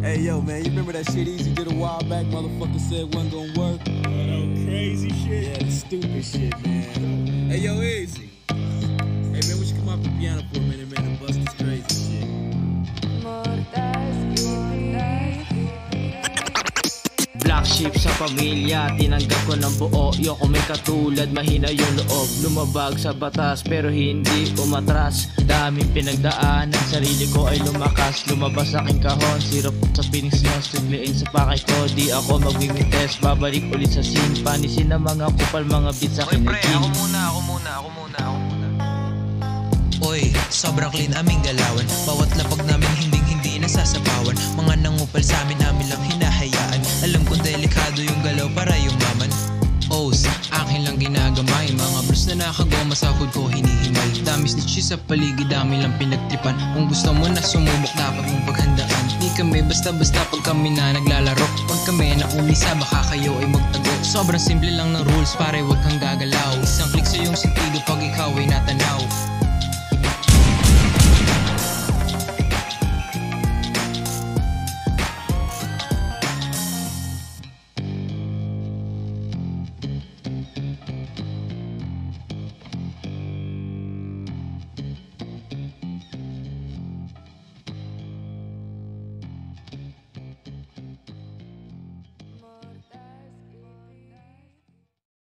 Hey, yo, man, you remember that shit Easy did a while back? Motherfucker said wasn't gonna work. That crazy shit. Yeah, the stupid shit, man. Hey, yo, Easy. Hey, man, we should come off the piano for a minute, man, and bust this crazy shit. Black sheep sa pamilya, tinanggap ko ng buo. Yoko may katulad, mahina yung loob. Lumabag sa batas pero hindi umatras. Daming pinagdaan, ang sarili ko ay lumakas. Lumabas aking kahon, sirop sa Phoenix Neon. Sudliin sa pakay ko, di ako magmimintes. Babalik ulit sa scene, panisin ng mga kupal, mga beats sa kinagin. Ako muna. Oy, sobrang clean aming galawan. Bawat lapag namin hindi nasasapawan. Mga nangupal sa amin lang hinahayaan. Alam kong delikado yung galaw para yumaman. O's, akin lang ginagamay. Mga blues na nakagoma sa hood ko hinihimay. Dami snitches sa paligid, dami lang pinagtripan. Kung gusto mo na sumubok, dapat mong paghandaan. Di kami basta-basta pag kami na naglalaro. Pag kami na umisa, baka kayo ay magtago. Sobrang simple lang ng rules, pare wag kang gagal.